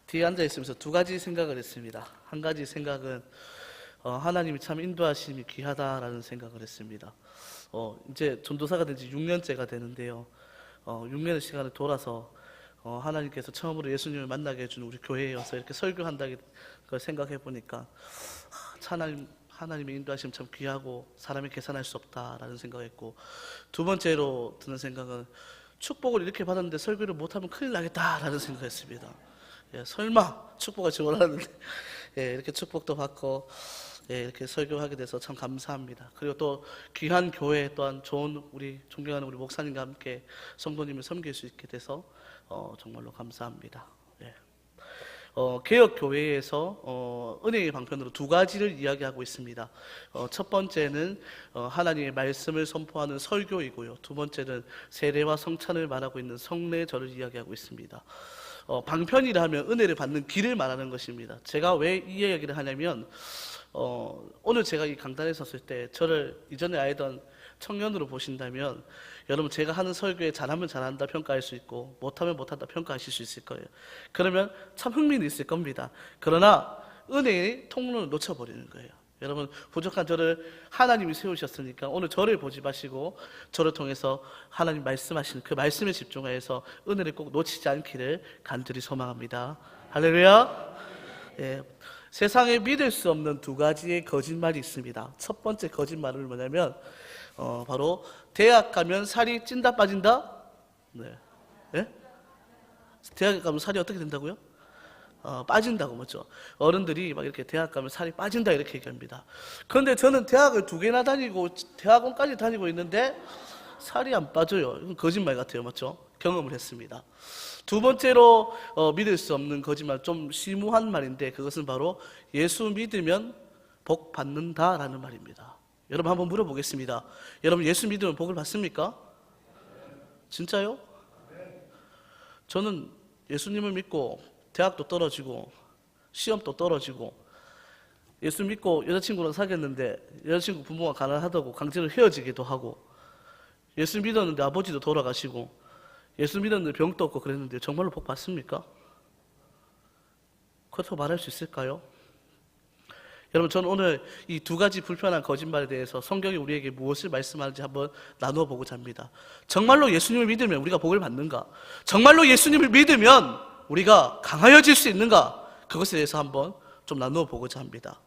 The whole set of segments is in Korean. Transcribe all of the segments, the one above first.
뒤에 앉아있으면서 두 가지 생각을 했습니다. 한 가지 생각은 하나님이 참 인도하심이 귀하다라는 생각을 했습니다. 이제 전도사가 된 지 6년째가 되는데요. 6년의 시간을 돌아서 하나님께서 처음으로 예수님을 만나게 해준 우리 교회에 와서 이렇게 설교한다는 걸 생각해 보니까 하나님의 인도하심 참 귀하고 사람이 계산할 수 없다라는 생각했고, 두 번째로 드는 생각은 축복을 이렇게 받았는데 설교를 못하면 큰일 나겠다라는 생각했습니다. 설마 축복을 지원하는데 이렇게 축복도 받고 이렇게 설교하게 돼서 참 감사합니다. 그리고 또 귀한 교회 또한 좋은 우리 존경하는 우리 목사님과 함께 성도님을 섬길 수 있게 돼서 정말로 감사합니다. 개혁교회에서 은혜의 방편으로 두 가지를 이야기하고 있습니다. 첫 번째는 하나님의 말씀을 선포하는 설교이고요. 두 번째는 세례와 성찬을 말하고 있는 성례절을 이야기하고 있습니다. 방편이라 하면 은혜를 받는 길을 말하는 것입니다. 제가 왜 이 이야기를 하냐면 오늘 제가 이 강단에 섰을 때 저를 이전에 알던 청년으로 보신다면 여러분 제가 하는 설교에 잘하면 잘한다 평가할 수 있고 못하면 못한다 평가하실 수 있을 거예요. 그러면 참 흥미는 있을 겁니다. 그러나 은혜의 통로를 놓쳐버리는 거예요. 여러분 부족한 저를 하나님이 세우셨으니까 오늘 저를 보지 마시고 저를 통해서 하나님 말씀하시는 그 말씀에 집중해서 은혜를 꼭 놓치지 않기를 간절히 소망합니다. 할렐루야. 세상에 믿을 수 없는 두 가지의 거짓말이 있습니다. 첫 번째 거짓말은 뭐냐면 바로 대학 가면 살이 찐다 빠진다? 대학 가면 살이 어떻게 된다고요? 빠진다고 맞죠? 어른들이 막 이렇게 대학 가면 살이 빠진다 이렇게 얘기합니다. 그런데 저는 대학을 2개나 다니고 대학원까지 다니고 있는데 살이 안 빠져요. 이건 거짓말 같아요, 맞죠? 경험을 했습니다. 두 번째로 믿을 수 없는 거짓말, 좀 심오한 말인데 그것은 바로 예수 믿으면 복 받는다라는 말입니다. 여러분 한번 물어보겠습니다. 여러분 예수 믿으면 복을 받습니까? 진짜요? 저는 예수님을 믿고 대학도 떨어지고 시험도 떨어지고 예수 믿고 여자친구랑 사귀었는데 여자친구 부모가 가난하다고 강제로 헤어지기도 하고 예수 믿었는데 아버지도 돌아가시고 예수 믿었는데 병도 없고 그랬는데 정말로 복 받습니까? 그렇다고 말할 수 있을까요? 여러분 저는 오늘 이 두 가지 불편한 거짓말에 대해서 성경이 우리에게 무엇을 말씀하는지 한번 나누어 보고자 합니다. 정말로 예수님을 믿으면 우리가 복을 받는가? 정말로 예수님을 믿으면 우리가 강하여질 수 있는가? 그것에 대해서 한번 좀 나누어 보고자 합니다.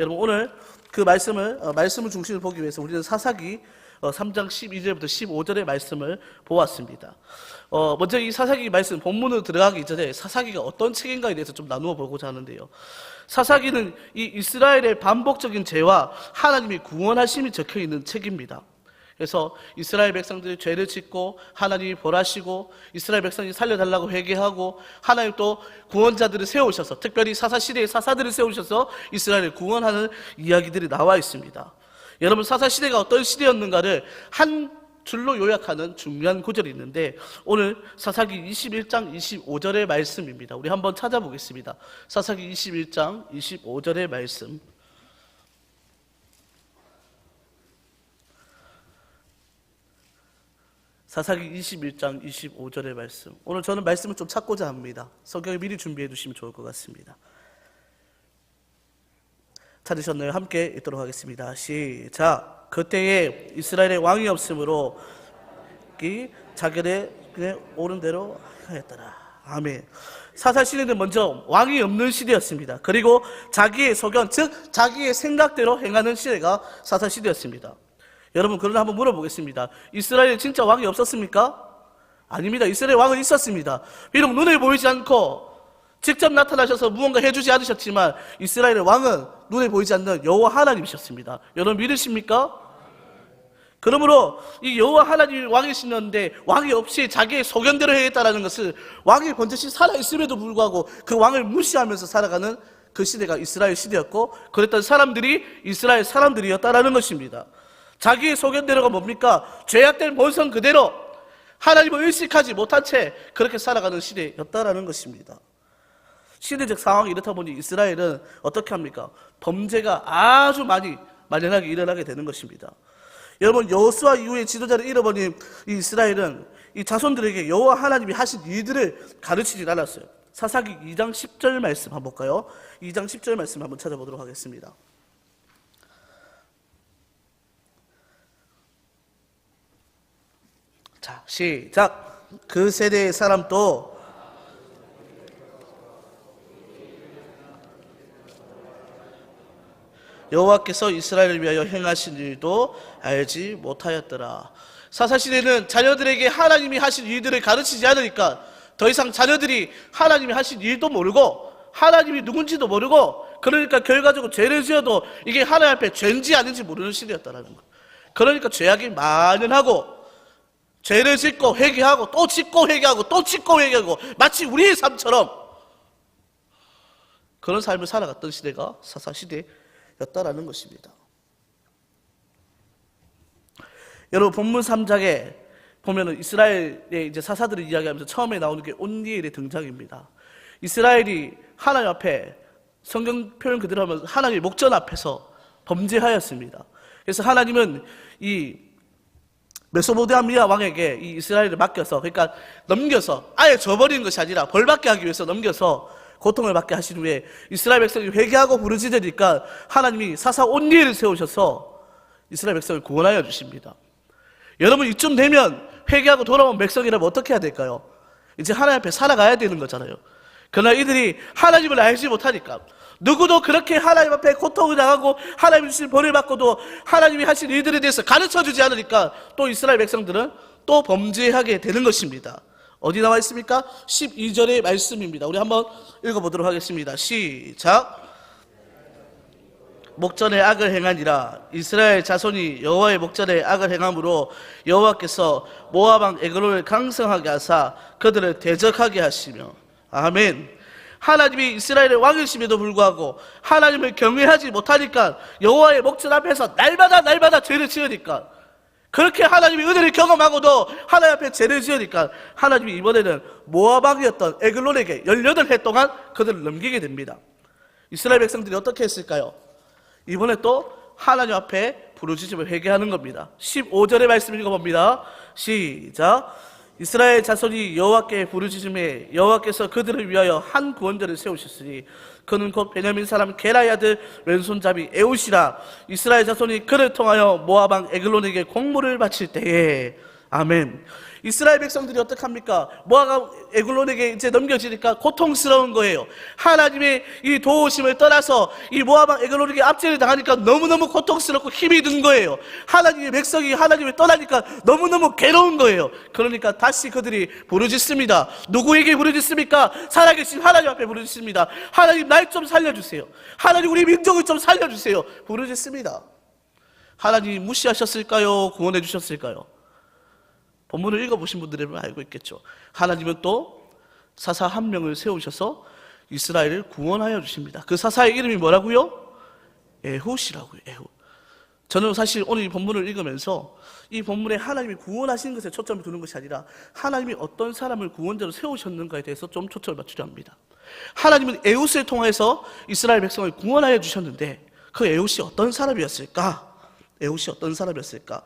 여러분 오늘 그 말씀을 중심으로 보기 위해서 우리는 사사기 3장 12절부터 15절의 말씀을 보았습니다. 먼저 이 사사기 말씀 본문으로 들어가기 전에 사사기가 어떤 책인가에 대해서 좀 나누어 보고자 하는데요. 사사기는 이 이스라엘의 반복적인 죄와 하나님의 구원하심이 적혀 있는 책입니다. 그래서 이스라엘 백성들이 죄를 짓고 하나님이 벌하시고 이스라엘 백성이 살려달라고 회개하고 하나님 또 구원자들을 세우셔서 특별히 사사시대의 사사들을 세우셔서 이스라엘을 구원하는 이야기들이 나와 있습니다. 여러분 사사시대가 어떤 시대였는가를 한 줄로 요약하는 중요한 구절이 있는데 오늘 사사기 21장 25절의 말씀입니다. 우리 한번 찾아보겠습니다. 사사기 21장 25절의 말씀. 사사기 21장 25절의 말씀. 오늘 저는 말씀을 좀 찾고자 합니다. 성경을 미리 준비해 두시면 좋을 것 같습니다. 찾으셨나요? 함께 읽도록 하겠습니다. 시작. 그때에 이스라엘의 왕이 없으므로 자기의 옳은 대로 하였더라. 아멘. 사사시대는 먼저 왕이 없는 시대였습니다. 그리고 자기의 소견, 즉 자기의 생각대로 행하는 시대가 사사시대였습니다. 여러분 그러나 한번 물어보겠습니다. 이스라엘에 진짜 왕이 없었습니까? 아닙니다. 이스라엘 왕은 있었습니다. 비록 눈에 보이지 않고 직접 나타나셔서 무언가 해주지 않으셨지만 이스라엘의 왕은 눈에 보이지 않는 여호와 하나님이셨습니다. 여러분 믿으십니까? 그러므로 이 여호와 하나님이 왕이시는데 왕이 없이 자기의 소견대로 해야겠다는 것은 왕이 번듯이 살아있음에도 불구하고 그 왕을 무시하면서 살아가는 그 시대가 이스라엘 시대였고 그랬던 사람들이 이스라엘 사람들이었다는 것입니다. 자기의 소견대로가 뭡니까? 죄악된 본성 그대로 하나님을 의식하지 못한 채 그렇게 살아가는 시대였다는 것입니다. 시대적 상황이 이렇다 보니 이스라엘은 어떻게 합니까? 범죄가 아주 많이 만연하게 일어나게 되는 것입니다. 여러분 여호수아 이후에 지도자를 잃어버린 이 이스라엘은 이 자손들에게 여호와 하나님이 하신 일들을 가르치지 않았어요. 사사기 2장 10절 말씀 한번 볼까요? 2장 10절 말씀 한번 찾아보도록 하겠습니다. 자, 시작. 그 세대의 사람도 여호와께서 이스라엘을 위하여 행하신 일도 알지 못하였더라. 사사시대는 자녀들에게 하나님이 하신 일들을 가르치지 않으니까 더 이상 자녀들이 하나님이 하신 일도 모르고 하나님이 누군지도 모르고, 그러니까 결과적으로 죄를 지어도 이게 하나님 앞에 죄인지 아닌지 모르는 시대였다는 거예요. 그러니까 죄악이 만연하고 죄를 짓고 회개하고 또 짓고 회개하고 또 짓고 회개하고, 마치 우리의 삶처럼 그런 삶을 살아갔던 시대가 사사시대였다라는 것입니다. 여러분, 본문 3장에 보면은 이스라엘의 이제 사사들을 이야기하면서 처음에 나오는 게 온니엘의 등장입니다. 이스라엘이 하나님 앞에, 성경 표현 그대로 하면 하나님의 목전 앞에서 범죄하였습니다. 그래서 하나님은 이 메소포타미아 왕에게 이 이스라엘을 맡겨서, 그러니까 넘겨서, 아예 저버리는 것이 아니라 벌받게 하기 위해서 넘겨서 고통을 받게 하신 후에 이스라엘 백성이 회개하고 부르짖으니까 하나님이 사사 온니엘을 세우셔서 이스라엘 백성을 구원하여 주십니다. 여러분, 이쯤 되면 회개하고 돌아온 백성이라면 어떻게 해야 될까요? 이제 하나님 앞에 살아가야 되는 거잖아요. 그러나 이들이 하나님을 알지 못하니까, 누구도 그렇게 하나님 앞에 고통을 당하고 하나님이 주신 벌을 받고도 하나님이 하신 일들에 대해서 가르쳐주지 않으니까 또 이스라엘 백성들은 또 범죄하게 되는 것입니다. 어디 나와 있습니까? 12절의 말씀입니다. 우리 한번 읽어보도록 하겠습니다. 시작. 목전에 악을 행하니라. 이스라엘 자손이 여호와의 목전에 악을 행함으로 여호와께서 모압 왕 에글론을 강성하게 하사 그들을 대적하게 하시며. 아멘. 하나님이 이스라엘의 왕이심에도 불구하고 하나님을 경외하지 못하니까, 여호와의 목전 앞에서 날마다 죄를 지으니까, 그렇게 하나님의 은혜를 경험하고도 하나님 앞에 죄를 지으니까 하나님이 이번에는 모압 왕이었던 에글론에게 18해 동안 그들을 넘기게 됩니다. 이스라엘 백성들이 어떻게 했을까요? 이번에 또 하나님 앞에 부르짖음을 회개하는 겁니다. 15절의 말씀 읽어봅니다. 시작. 이스라엘 자손이 여호와께 부르짖음에 여호와께서 그들을 위하여 한 구원자를 세우셨으니 그는 곧 베냐민 사람 게라의 아들 왼손잡이 에웃이라. 이스라엘 자손이 그를 통하여 모압 왕 에글론에게 공물을 바칠 때에. 아멘. 이스라엘 백성들이 어떻게 합니까? 모압 왕 에글론에게 이제 넘겨지니까 고통스러운 거예요. 하나님의 이 도우심을 떠나서 이 모압 왕 에글론에게 압제를 당하니까 너무너무 고통스럽고 힘이 든 거예요. 하나님의 백성이 하나님을 떠나니까 너무너무 괴로운 거예요. 그러니까 다시 그들이 부르짖습니다. 누구에게 부르짖습니까? 살아계신 하나님 앞에 부르짖습니다. 하나님, 날 좀 살려주세요. 하나님, 우리 민족을 좀 살려주세요. 부르짖습니다. 하나님이 무시하셨을까요? 구원해 주셨을까요? 본문을 읽어보신 분들이면 알고 있겠죠. 하나님은 또 사사 한 명을 세우셔서 이스라엘을 구원하여 주십니다. 그 사사의 이름이 뭐라고요? 에훗이라고요. 에훗. 저는 사실 오늘 이 본문을 읽으면서 이 본문에 하나님이 구원하시는 것에 초점을 두는 것이 아니라 하나님이 어떤 사람을 구원자로 세우셨는가에 대해서 좀 초점을 맞추려 합니다. 하나님은 에훗을 통해서 이스라엘 백성을 구원하여 주셨는데 그 에훗이 어떤 사람이었을까? 에훗이 어떤 사람이었을까?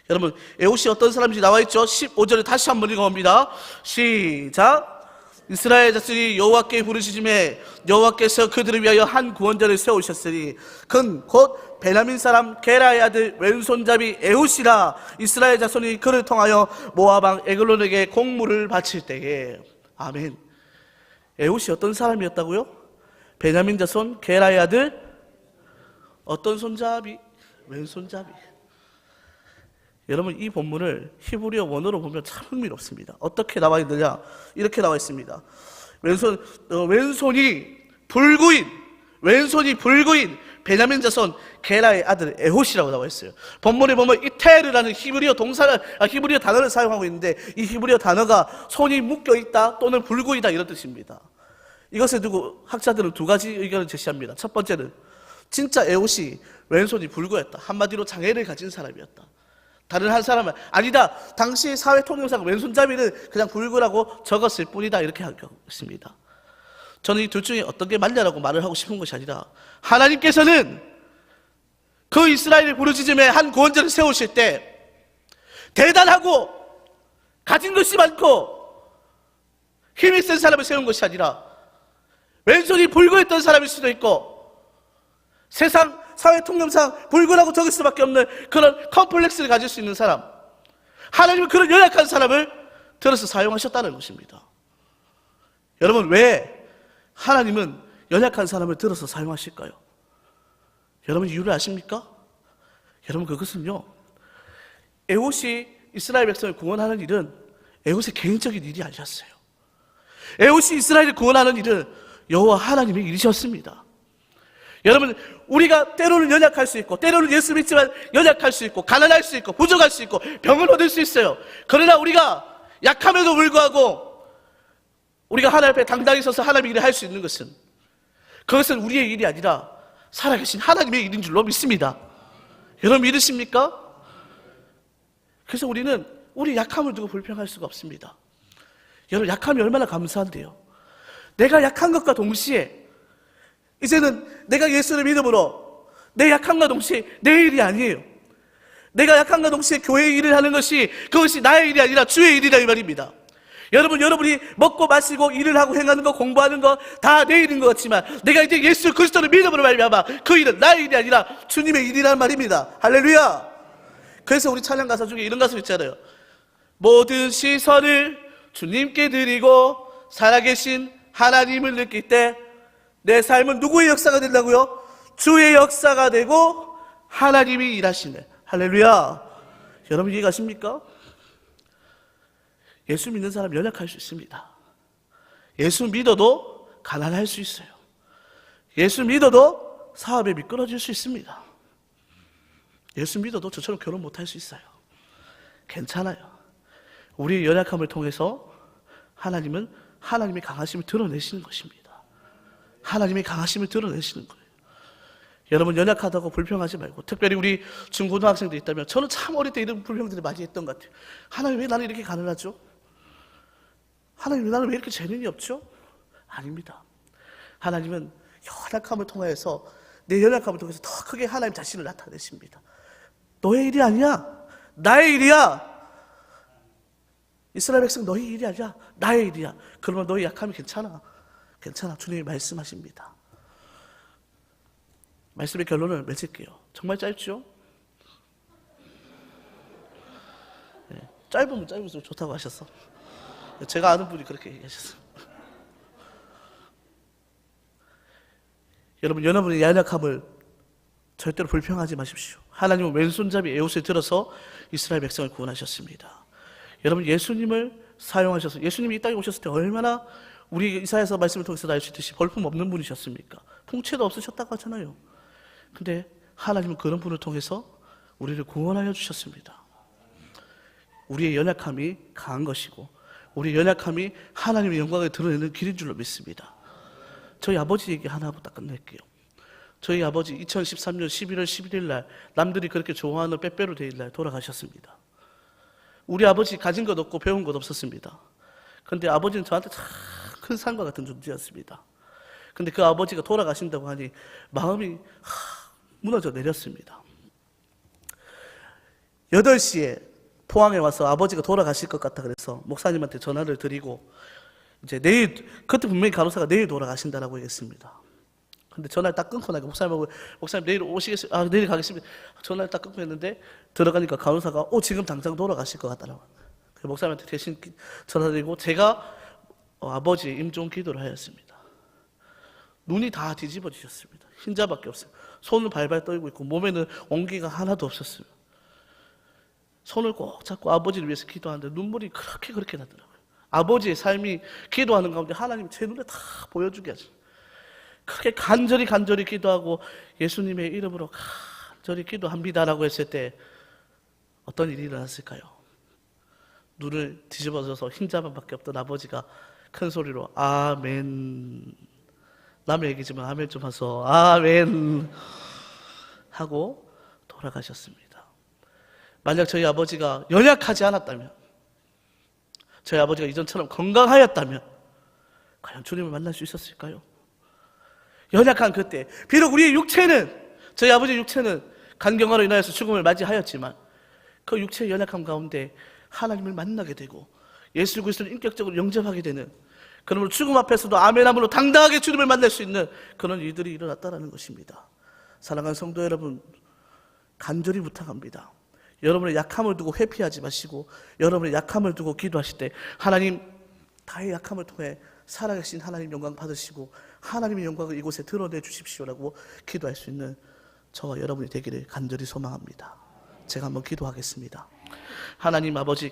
여러분, 에훗이 어떤 사람인지 나와 있죠? 15절에 다시 한번 읽어봅니다. 시작. 이스라엘 자손이 여호와께 부르짖음에 여호와께서 그들을 위하여 한 구원자를 세우셨으니 그는 곧 베냐민 사람 게라의 아들 왼손잡이 에훗이라. 이스라엘 자손이 그를 통하여 모압 왕 에글론에게 공물을 바칠 때에. 아멘. 에훗이 어떤 사람이었다고요? 베냐민 자손 게라의 아들, 어떤 손잡이? 왼손잡이. 여러분, 이 본문을 히브리어 원어로 보면 참 흥미롭습니다. 어떻게 나와 있느냐? 이렇게 나와 있습니다. 왼손이 불구인 베냐민 자손 게라의 아들 에훗이라고 나와 있어요. 본문에 보면 이테르라는 히브리어 단어를 사용하고 있는데, 이 히브리어 단어가 손이 묶여 있다 또는 불구이다 이런 뜻입니다. 이것을 두고 학자들은 두 가지 의견을 제시합니다. 첫 번째는 진짜 에훗이 왼손이 불구였다. 한마디로 장애를 가진 사람이었다. 다른 한 사람은 아니다. 당시 사회 통념상 왼손잡이는 그냥 불구라고 적었을 뿐이다. 이렇게 하고 있습니다. 저는 이 둘 중에 어떤 게 맞냐라고 말을 하고 싶은 것이 아니라, 하나님께서는 그 이스라엘의 부르짖음에 한 구원자를 세우실 때 대단하고 가진 것이 많고 힘이 센 사람을 세운 것이 아니라 왼손이 불구했던 사람일 수도 있고, 세상 사회 통념상 불구라고 적을 수밖에 없는 그런 컴플렉스를 가질 수 있는 사람, 하나님은 그런 연약한 사람을 들어서 사용하셨다는 것입니다. 여러분, 왜 하나님은 연약한 사람을 들어서 사용하실까요? 여러분, 이유를 아십니까? 여러분, 그것은요, 에봇이 이스라엘 백성을 구원하는 일은 에봇의 개인적인 일이 아니었어요. 에봇이 이스라엘을 구원하는 일은 여호와 하나님의 일이셨습니다. 여러분, 우리가 때로는 연약할 수 있고, 때로는 예수 믿지만 연약할 수 있고, 가난할 수 있고, 부족할 수 있고, 병을 얻을 수 있어요. 그러나 우리가 약함에도 불구하고 우리가 하나님 앞에 당당히 서서 하나님의 일을 할 수 있는 것은, 그것은 우리의 일이 아니라 살아계신 하나님의 일인 줄로 믿습니다. 여러분, 믿으십니까? 그래서 우리는 우리 약함을 두고 불평할 수가 없습니다. 여러분, 약함이 얼마나 감사한데요. 내가 약한 것과 동시에 이제는 내가 예수를 믿음으로 내 약함과 동시에 내 일이 아니에요. 내가 약함과 동시에 교회의 일을 하는 것이, 그것이 나의 일이 아니라 주의 일이라 이 말입니다. 여러분, 여러분이 먹고 마시고 일을 하고 행하는 거, 공부하는 거 다 내 일인 것 같지만, 내가 이제 예수 그리스도를 믿음으로 말미암아 그 일은 나의 일이 아니라 주님의 일이란 말입니다. 할렐루야. 그래서 우리 찬양 가사 중에 이런 가사 있잖아요. 모든 시선을 주님께 드리고 살아계신 하나님을 느낄 때 내 삶은 누구의 역사가 된다고요? 주의 역사가 되고 하나님이 일하시네. 할렐루야. 여러분, 이해가십니까? 예수 믿는 사람 연약할 수 있습니다. 예수 믿어도 가난할 수 있어요. 예수 믿어도 사업에 미끄러질 수 있습니다. 예수 믿어도 저처럼 결혼 못할 수 있어요. 괜찮아요. 우리의 연약함을 통해서 하나님은 하나님의 강하심을 드러내시는 것입니다. 하나님의 강하심을 드러내시는 거예요. 여러분, 연약하다고 불평하지 말고, 특별히 우리 중고등학생들 있다면, 저는 참 어릴 때 이런 불평들을 많이 했던 것 같아요. 하나님, 왜 나는 이렇게 가난하죠? 하나님, 왜 나는 왜 이렇게 재능이 없죠? 아닙니다. 하나님은 연약함을 통해서, 내 연약함을 통해서 더 크게 하나님 자신을 나타내십니다. 너의 일이 아니야. 나의 일이야. 이스라엘 백성 너의 일이 아니야. 나의 일이야. 그러면 너의 약함이 괜찮아. 괜찮아. 주님이 말씀하십니다. 말씀의 결론을 맺을게요. 정말 짧죠? 네. 짧으면 짧을수록 좋다고 하셨어. 제가 아는 분이 그렇게 얘기하셨어요. 여러분, 여러분의 연약함을 절대로 불평하지 마십시오. 하나님은 왼손잡이 에봇을 들어서 이스라엘 백성을 구원하셨습니다. 여러분, 예수님을 사용하셔서, 예수님이 이 땅에 오셨을 때 얼마나 우리 이사야서 말씀을 통해서 알 수 있듯이 벌품 없는 분이셨습니까? 풍채도 없으셨다고 하잖아요. 근데 하나님은 그런 분을 통해서 우리를 구원하여 주셨습니다. 우리의 연약함이 강한 것이고, 우리의 연약함이 하나님의 영광을 드러내는 길인 줄로 믿습니다. 저희 아버지 얘기 하나 하고 딱 끝낼게요. 저희 아버지 2013년 11월 11일 날, 남들이 그렇게 좋아하는 빼빼로 데이 날 돌아가셨습니다. 우리 아버지 가진 것 없고 배운 것 없었습니다. 근데 아버지는 저한테 참 큰 산과 같은 존재였습니다. 근데 그 아버지가 돌아가신다고 하니 마음이 무너져 내렸습니다. 8시에 포항에 와서 아버지가 돌아가실 것 같다 그래서 목사님한테 전화를 드리고, 이제 내일, 그때 분명히 간호사가 내일 돌아가신다라고 했습니다. 근데 전화를 딱 끊고 나니까 목사님 내일 오시겠어요? 아, 내일 가겠습니다. 전화를 딱 끊고 했는데 들어가니까 간호사가 지금 당장 돌아가실 것 같다라고. 그래서 목사님한테 대신 전화드리고 제가 아버지의 임종 기도를 하였습니다. 눈이 다 뒤집어지셨습니다. 흰자밖에 없어요. 손을 발발 떨고 있고 몸에는 온기가 하나도 없었어요. 손을 꼭 잡고 아버지를 위해서 기도하는데 눈물이 그렇게 나더라고요. 아버지의 삶이 기도하는 가운데 하나님 제 눈에 다 보여주게 하죠. 그렇게 간절히 기도하고 예수님의 이름으로 간절히 기도합니다라고 했을 때 어떤 일이 일어났을까요? 눈을 뒤집어져서 흰자밖에 없던 아버지가 큰 소리로 아멘, 남의 얘기지만 아멘 좀 하소, 아멘 하고 돌아가셨습니다. 만약 저희 아버지가 연약하지 않았다면, 저희 아버지가 이전처럼 건강하였다면 과연 주님을 만날 수 있었을까요? 연약한 그때, 비록 우리의 육체는, 저희 아버지의 육체는 간경화로 인하여서 죽음을 맞이하였지만 그 육체의 연약함 가운데 하나님을 만나게 되고 예수 그리스도를 인격적으로 영접하게 되는 그러므로 죽음 앞에서도 아멘함으로 당당하게 주님을 만날 수 있는 그런 일들이 일어났다는 것입니다. 사랑하는 성도 여러분, 간절히 부탁합니다. 여러분의 약함을 두고 회피하지 마시고 여러분의 약함을 두고 기도하실 때 하나님, 나의 약함을 통해 살아계신 하나님 영광 받으시고 하나님의 영광을 이곳에 드러내 주십시오라고 기도할 수 있는 저와 여러분이 되기를 간절히 소망합니다. 제가 한번 기도하겠습니다. 하나님 아버지,